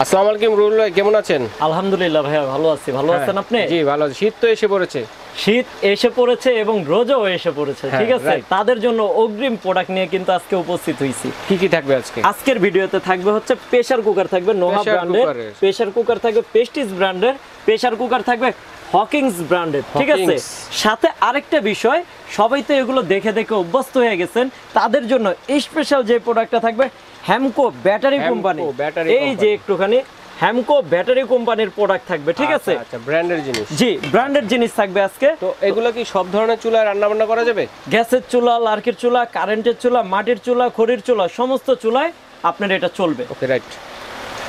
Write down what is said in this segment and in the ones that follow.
আসসালামু আলাইকুম রুল ভাই, কেমন আছেন? আলহামদুলিল্লাহ ভাইয়া, ভালো আছি। ভালো আছেন আপনি? জি ভালো আছি। শীত তো এসে পড়েছে। শীত এসে পড়েছে এবং রোজও এসে পড়েছে, ঠিক আছে? তাদের জন্য অগ্রিম প্রোডাক্ট নিয়ে কিন্তু আজকে উপস্থিত হইছি। কি কি থাকবে আজকে? আজকের ভিডিওতে থাকবে হচ্ছে প্রেসার কুকার থাকবে নোহা ব্র্যান্ডের, প্রেসার কুকার থাকবে প্রেস্টিজ ব্র্যান্ডের, প্রেসার কুকার থাকবে হকিংস ব্র্যান্ডের, ঠিক আছে? সাথে আরেকটা বিষয়, সবাই তো এগুলো দেখে দেখে অভ্যস্ত হয়ে গেছেন, তাদের জন্য স্পেশাল যে প্রোডাক্টটা থাকবে হ্যামকো ব্যাটারি কোম্পানি। এই যে একটুখানি হ্যামকো ব্যাটারি কোম্পানির প্রোডাক্ট থাকবে, ঠিক আছে? আচ্ছা, ব্র্যান্ডের জিনিস। জি, ব্র্যান্ডের জিনিস থাকবে আজকে। তো এগুলো কি সব ধরনের চুলায় রান্না বান্না করা যাবে? গ্যাসের চুলা, লার্কির চুলা, কারেন্টের চুলা, মাটির চুলা, খড়ির চুলা, সমস্ত চুলায় আপনার এটা চলবে। ওকে, রাইট,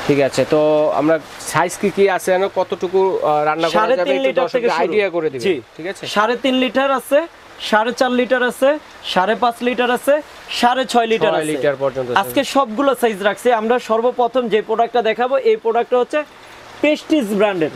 ঠিক আছে। তো আমরা সাইজ কি কি আছে, কতটুকু রান্না করা যাবে 3.5 লিটার থেকে আইডিয়া করে দিবেন। জি, ঠিক আছে। 3.5 লিটার আছে, 4.5 লিটার আছে, 5.5 লিটার আছে, 6.5 লিটার আছে, 6 লিটার পর্যন্ত আজকে সবগুলো সাইজ রাখছি। আমরা সর্বপ্রথম যে প্রোডাক্টটা দেখাবো, এই প্রোডাক্টটা হচ্ছে প্রেস্টিজ ব্র্যান্ডের।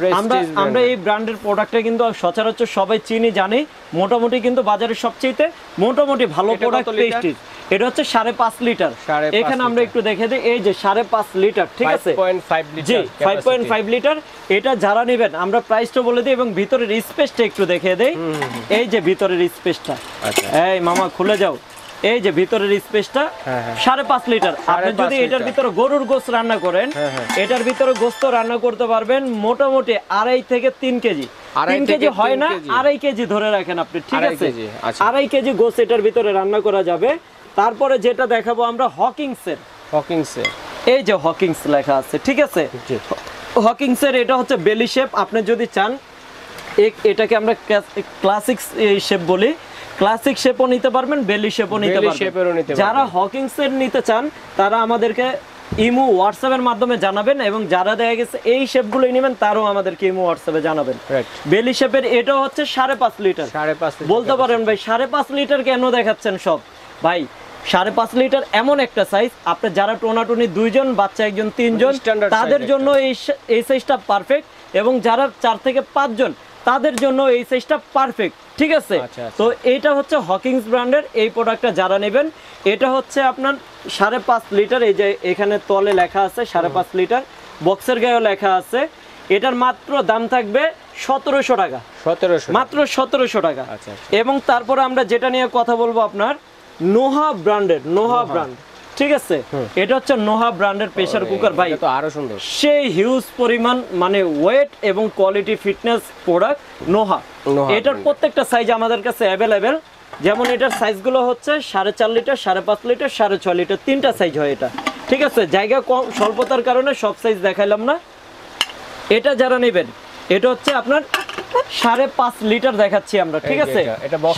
আমরা এই ব্র্যান্ডের প্রোডাক্টটা কিন্তু সচরাচর সবাই চিনি, জানি। মোটামুটি কিন্তু বাজারে সবচেয়ে মোটামুটি ভালো প্রোডাক্ট প্রেস্টিজ। এটা হচ্ছে 5.5 লিটার। এখানে আমরা একটু দেখে দিই, এই যে 5.5 লিটার, ঠিক আছে? 5.5 লিটার। জি, 5.5 লিটার। এটা যারা নেবেন আমরা প্রাইসটা বলে দিই এবং ভিতরের স্পেসটা একটু দেখে দেই। এই যে ভিতরের স্পেসটা, এই মামা খুলে যাও, এই যে ভিতরের স্পেসটা 5.5 লিটার। আপনি যদি এটার ভিতরে গরুর গোশত রান্না করেন, এটার ভিতরে গোশত রান্না করতে পারবেন মোটামুটি 2.5 থেকে 3 কেজি। 3 কেজি হয় না, 2.5 কেজি ধরে রাখেন আপনি, ঠিক আছে? 2.5 কেজি গোশত এটার ভিতরে রান্না করা যাবে। তারপরে যেটা দেখাবো আমরা হকিংসের, এই যে হকিংস লেখা আছে, ঠিক আছে? হকিংসের এটা হচ্ছে বেলি শেপ। আপনি যদি চান এটাকে আমরা ক্লাসিক শেপ বলি, ক্লাসিক শেপও নিতে পারবেন, বেলি শেপও নিতে পারবেন। যারা হকিংসের নিতে চান তারা আমাদেরকে ইমো হোয়াটসঅ্যাপের মাধ্যমে জানাবেন, এবং যারা দেখা গেছে এই শেপগুলোই নেবেন তারও আমাদেরকে ইমো হোয়াটসঅ্যাপে জানাবেন। বেলি শেপের এটা হচ্ছে 5.5 লিটার। বলতে পারেন ভাই 5.5 লিটার কেন দেখাচ্ছেন সব? ভাই 5.5 লিটার এমন একটা সাইজ, আপনি যারা টোনাটুনি 2 জন, বাচ্চা 1 জন, 3 জন, তাদের জন্য এই সাইজটা পারফেক্ট, এবং যারা 4 থেকে 5 জন তাদের জন্য এই সাইজটা পারফেক্ট, ঠিক আছে? তো এইটা হচ্ছে হকিংস ব্র্যান্ডের এই প্রোডাক্টটা যারা নেবেন, এটা হচ্ছে আপনার 5.5 লিটার। এই যে এখানে তলে লেখা আছে 5.5 লিটার, বক্সের গায়েও লেখা আছে। এটার মাত্র দাম থাকবে 1700 টাকা, মাত্র 1700 টাকা। এবং তারপরে আমরা যেটা নিয়ে কথা বলবো আপনার নোহা ব্র্যান্ডের, নোহা ব্র্যান্ড, ঠিক আছে? এটা হচ্ছে নোহা ব্র্যান্ডের প্রেসার কুকার। ভাই তো আরো সুন্দর, সেই হিউজ পরিমাণ মানে ওয়েট এবং কোয়ালিটি ফিটনেস প্রোডাক্ট নোহা। এটার প্রত্যেকটা সাইজ আমাদের কাছে অ্যাভেলেবেল। যেমন এটার সাইজগুলো হচ্ছে 4.5 লিটার, 5.5 লিটার, 6.5 লিটার, 3টা সাইজ হয় এটা, ঠিক আছে? জায়গা কম, স্বল্পতার কারণে সব সাইজ দেখাইলাম না। এটা যারা নেবেন, এটা হচ্ছে আপনার 5.5 লিটার দেখাচ্ছি আমরা, ঠিক আছে?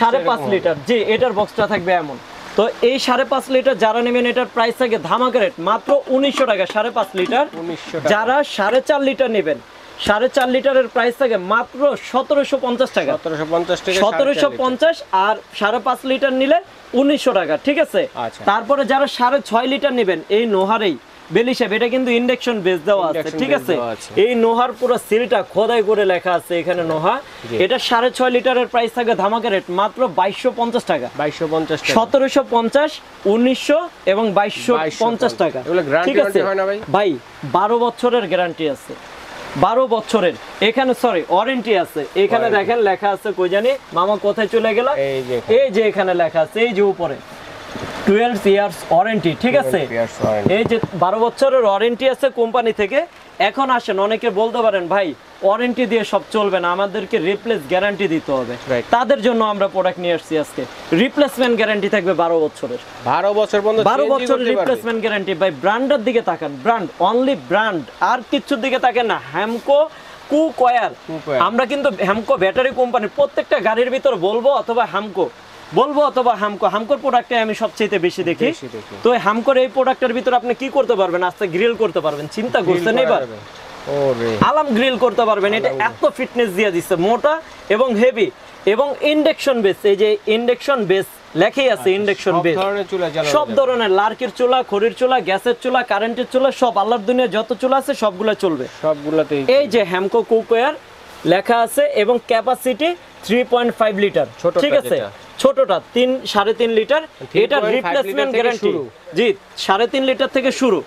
5.5 লিটার। জি, এটার বক্সটা থাকবে এমন। তো এই 5.5 লিটার যারা নেবেন, এটার প্রাইস থাকে ধামাকা রেট মাত্র 1900 টাকা। 5.5 লিটার। যারা 4.5 লিটার নেবেন, 4.5 লিটারের প্রাইস থাকে মাত্র 1750 টাকা। 1750। আর 5.5 লিটার নিলে 1900 টাকা, ঠিক আছে? তারপরে যারা 6.5 লিটার নেবেন, এই নোহারেই বেলি শেপ, এটা কিন্তু ইন্ডাকশন বেস দেওয়া আছে, ঠিক আছে? এই নোহার পুরো সিলটা খোদাই করে লেখা আছে এখানে নোহা। এটা 6.5 লিটারের প্রাইস থাকে ধামাকা রেট মাত্র 2250 টাকা। 1750, 1900 এবং 2250 টাকা, ঠিক আছে? ভাই 12 বছরের গ্যারান্টি আছে, 12 বছরের। এখানে সরি ওয়ারেন্টি আছে, এখানে দেখেন লেখা আছে, কই জানি মামা কোথায় চলে গেল, এই যে এখানে লেখা আছে, এই যে উপরে 12 ইয়ার্স ওয়ারেন্টি, ঠিক আছে? এই যে 12 বছরের ওয়ারেন্টি আছে কোম্পানি থেকে। এখন আসেন, অনেকে বলতে পারেন ভাই ওয়ারেন্টি দিয়ে সব চলবে না, আমাদেরকে রিপ্লেস গ্যারান্টি দিতে হবে। তাদের জন্য আমরা প্রোডাক্ট নিয়ে আসছি আজকে। রিপ্লেসমেন্ট গ্যারান্টি থাকবে 12 বছরের। 12 বছরের রিপ্লেসমেন্ট গ্যারান্টি। ভাই ব্র্যান্ডের দিকে তাকান, ব্র্যান্ড, অনলি ব্র্যান্ড, আর কিছুর দিকে তাকান না। হ্যামকো কুকওয়্যার। আমরা কিন্তু হ্যামকো ব্যাটারি কোম্পানির প্রত্যেকটা গাড়ির ভিতর বলবো অথবা হ্যামকো বলবো, অথবা হামকোর প্রোডাক্টে আমি সবচেয়ে বেশি দেখি। তো হামকোর এই প্রোডাক্টের ভিতরে আপনি কি করতে পারবেন? আজকে গ্রিল করতে পারবেন, চিন্তা করছেন এবার? আলাম গ্রিল করতে পারবেন। এটা এত ফিটনেস দিয়ে দিচ্ছে, মোটা এবং হেভি এবং ইন্ডাকশন বেস। এই যে ইন্ডাকশন বেস লেখাই আছে, ইন্ডাকশন বেস। সব ধরনের লার্কির চুলা, খড়ির চুলা, গ্যাসের চুলা, কারেন্টের চুলা, সব আল্লাহর দুনিয়া যত চুলা আছে সবগুলো চলবে, সবগুলোতেই। এই যে হ্যামকো কুকওয়্যার লেখা আছে, এবং ক্যাপাসিটি 3.5 লিটার, ঠিক আছে? ছোটটা 3.5 লিটার। এটা রিপ্লেসমেন্ট গ্যারান্টি। জি, 3.5 লিটার থেকে শুরু।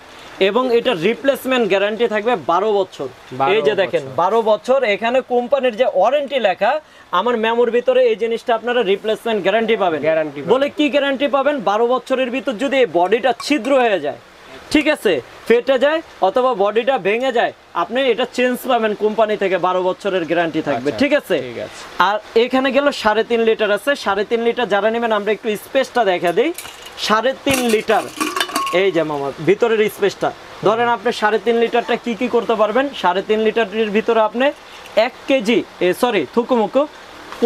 এবং এটা রিপ্লেসমেন্ট গ্যারান্টি থাকবে 12 বছর। এই যে দেখেন 12 বছর, এখানে কোম্পানির যে ওয়ারেন্টি লেখা, আমার মেমোর ভিতরে এই জিনিসটা আপনারা রিপ্লেসমেন্ট গ্যারান্টি পাবেন। বলে কি গ্যারান্টি পাবেন? 12 বছরের ভিতর যদি এই বডিটা ছিদ্র হয়ে যায়, ঠিক আছে, ফেটে যায় অথবা বডিটা ভেঙে যায়, আপনি এটা চেঞ্জ পাবেন কোম্পানি থেকে, 12 বছরের গ্যারান্টি থাকবে। ঠিক আছে। আর এখানে গেল 3.5 লিটার আছে। 3.5 লিটার যারা নেবেন, আমরা একটু স্পেসটা দেখা দিই। 3.5 লিটার, এই যে মামা ভিতরের স্পেসটা ধরেন, আপনি 3.5 লিটারটা কি কি করতে পারবেন? 3.5 লিটারের ভিতরে আপনি 1 কেজি থুকুমুকু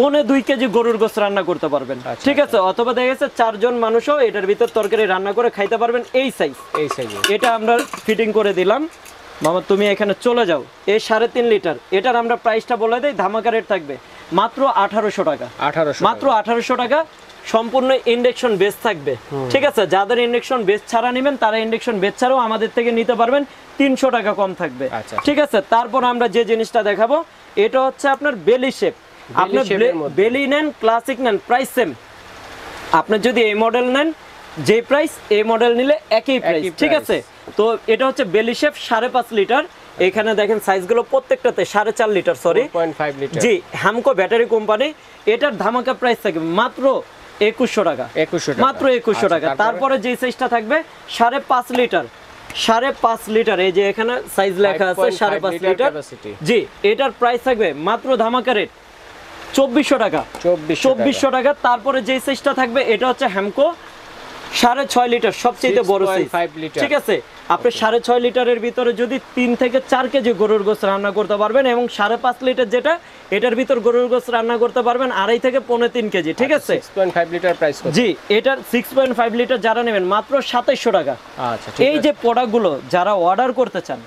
1.5-2 কেজি গরুর গোশত রান্না করতে পারবেন। ঠিক আছে। অথবা দেখা গেছে 4 জন মানুষও এটার ভিতর তরকারি রান্না করে খাইতে পারবেন। এই সাইজ, এটা আমরা ফিটিং করে দিলাম। মামা তুমি এখানে চলে যাও। এই 3.5 লিটার, এটার আমরা প্রাইসটা বলে দেই, ধামাকা রেট থাকবে মাত্র 1800 টাকা। মাত্র 1800 টাকা, সম্পূর্ণ ইন্ডাকশন বেস থাকবে। ঠিক আছে। যাদের ইন্ডাকশন বেস ছাড়া নেবেন, তারা ইন্ডাকশন বেস ছাড়াও আমাদের থেকে নিতে পারবেন, 300 টাকা কম থাকবে। ঠিক আছে। তারপর আমরা যে জিনিসটা দেখাবো, এটা হচ্ছে আপনার বেলি শেপ। আপনি বেলি নেন, ক্লাসিক নেন, প্রাইস সেম। আপনি যদি এই মডেল নেন, যে প্রাইস, এই মডেল নিলে একই প্রাইস। ঠিক আছে। তো এটা হচ্ছে বেলি শেপ 5.5 লিটার। এখানে দেখেন সাইজগুলো প্রত্যেকটাতে 4.5 লিটার, সরি 4.5 লিটার। জি, হামকো ব্যাটারি কোম্পানি। এটার ধামাকা প্রাইস থাকবে মাত্র 2100 টাকা। মাত্র 2100 টাকা। তারপরে যে সাইজটা থাকবে 5.5 লিটার, 5.5 লিটার, এই যে এখানে সাইজ লেখা আছে 5.5 লিটার। জি, এটার প্রাইস থাকবে মাত্র ধামাকা রেট 2400 টাকা। 2400 টাকা। তারপরে যে সাইজটা থাকবে, এটা হচ্ছে হ্যামকো 6.5 লিটার, সবচেয়ে বড় সাইজ। ঠিক আছে। আপনি 6.5 লিটারের ভিতরে যদি 3 থেকে 4 কেজি গরুর গোশত রান্না করতে পারবেন, এবং 5.5 লিটার যেটা, এটার ভিতর গরুর গোশত রান্না করতে পারবেন 2.5 থেকে 3.5 কেজি। ঠিক আছে। 6.5 লিটার প্রাইস কত? জি, এটার 6.5 লিটার যারা নেবেন মাত্র 2700 টাকা। আচ্ছা। এই যে প্রোডাক্টগুলো যারা অর্ডার করতে চান,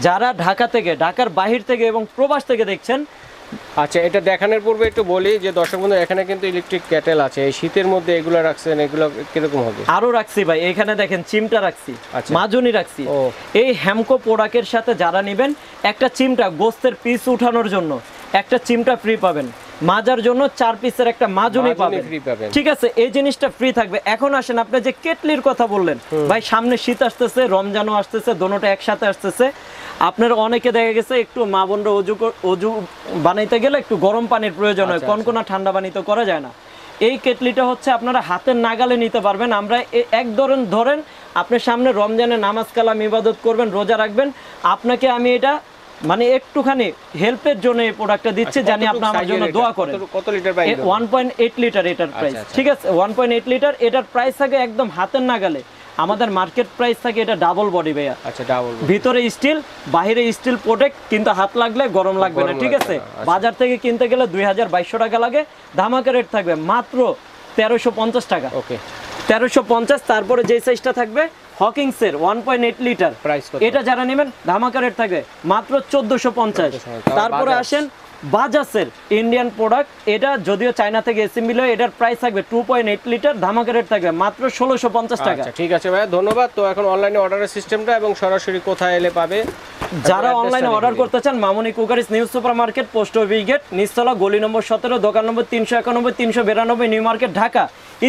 যারা ঢাকা থেকে, ঢাকার বাহির থেকে এবং প্রবাস থেকে দেখছেন, আচ্ছা, এটা দেখানোর পূর্বে একটু বলি যে দর্শক বন্ধু, এখানে কিন্তু ইলেকট্রিক কেটেল আছে। এই শীতের মধ্যে এগুলো রাখছেন, এগুলো কিরকম হবে? আরো রাখছি ভাই, এখানে দেখেন চিমটা রাখছি, মাজনি রাখছি। এই হ্যামকো প্রোডাক্টের সাথে যারা নেবেন, একটা চিমটা গোস্তের পিস উঠানোর জন্য একটা চিমটা ফ্রি পাবেন, মাজার জন্য 4 পিসের একটা মাজনি পাবেন। ঠিক আছে। এই জিনিসটা ফ্রি থাকবে। এখন আসেন, আপনি যে কেটলির কথা বললেন ভাই, সামনে শীত আসতেছে, রমজানও আসতেছে, দোনোটা একসাথে আসতেছে। আপনার অনেকে দেখা গেছে একটু মা বোনরা অজু বানাইতে গেলে একটু গরম পানির প্রয়োজন হয়, কনকনা ঠান্ডা পানি তো করা যায় না। এই কেটলিটা হচ্ছে আপনারা হাতের নাগালে নিতে পারবেন। আমরা এক ধরেন আপনার সামনে রমজানে নামাজ কালাম ইবাদত করবেন, রোজা রাখবেন, আপনাকে আমি এটা মানে একটুখানি হেল্পের জন্য এই প্রোডাক্টটা দিচ্ছি, জানি আপনি আমার জন্য দোয়া করেন। কত লিটার ভাই? 1.8 লিটার এটার প্রাইস। ঠিক আছে। 1.8 লিটার, এটার প্রাইস থাকে একদম হাতের নাগালে। আমাদের মার্কেট প্রাইস থাকে এটা ডাবল বডি ভাইয়া। আচ্ছা, ডাবল, ভিতরে স্টিল, বাইরে স্টিল প্রোটেক্ট, কিন্তু হাত লাগলে গরম লাগবে না। ঠিক আছে। বাজার থেকে কিনতে গেলে 2200 টাকা লাগে। ধামাকা রেট থাকবে মাত্র 1350 টাকা। ওকে, 1350। তারপরে যে সাইজটা থাকবে হকিংসের 1.8 লিটার, এটা যারা নেবেন ধামাকা রেট থাকবে মাত্র 1450। তারপরে আসেন বাজাজের ইন্ডিয়ান প্রোডাক্ট, এটা যদিও চায়না থেকে অ্যাসেম্বল হয়, এটার প্রাইস থাকবে 2.8 লিটার, ধামাকা রেট থাকবে মাত্র 1650 টাকা। ঠিক আছে ভাই, ধন্যবাদ। তো এখন অনলাইনে অর্ডারের সিস্টেমটা এবং সরাসরি কোথায় এলে পাবে? যারা অনলাইনে অর্ডার করতে চান, Mamuni cookeries new supermarket, post office gate, নিচতলা, গলি নম্বর 17, দোকান নম্বর 391, 392, নিউ মার্কেট, ঢাকা।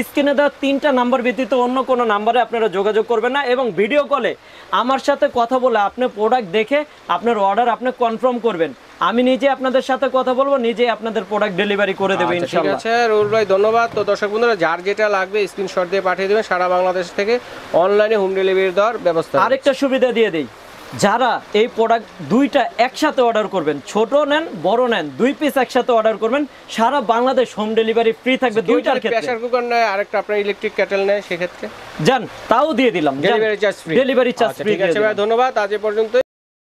স্ক্রিনে দেওয়া 3টা নাম্বার ব্যতীত অন্য কোনো নাম্বারে আপনারা যোগাযোগ করবেন না, এবং ভিডিও কলে আমার সাথে কথা বলে আপনি প্রোডাক্ট দেখে আপনার অর্ডার আপনি কনফার্ম করবেন। আমি নিজে আপনাদের সাথে কথা বলবো, নিজে আপনাদের প্রোডাক্ট ডেলিভারি করে দেব ইনশাআল্লাহ। ঠিক আছে রুল ভাই, ধন্যবাদ। তো দর্শক বন্ধুরা, যার যেটা লাগবে স্ক্রিনশট দিয়ে পাঠিয়ে দিবেন, সারা বাংলাদেশ থেকে অনলাইনে হোম ডেলিভারি দেওয়ার ব্যবস্থা। আরেকটা সুবিধা দিয়ে দেই, যারা এই প্রোডাক্ট দুইটা একসাথে অর্ডার করবেন, ছোট নেন বড় নেন, 2 পিস একসাথে অর্ডার করবেন, সারা বাংলাদেশ হোম ডেলিভারি ফ্রি থাকবে। দুইটার ক্ষেত্রে প্রেসার কুকার নেয়, আরেকটা আপনার ইলেকট্রিক কেটেল নেয়, সেক্ষেত্রে জান তাও দিয়ে দিলাম, delivery charge free. Delivery charge free. ঠিক আছে ভাই, ধন্যবাদ। আজ এ পর্যন্ত।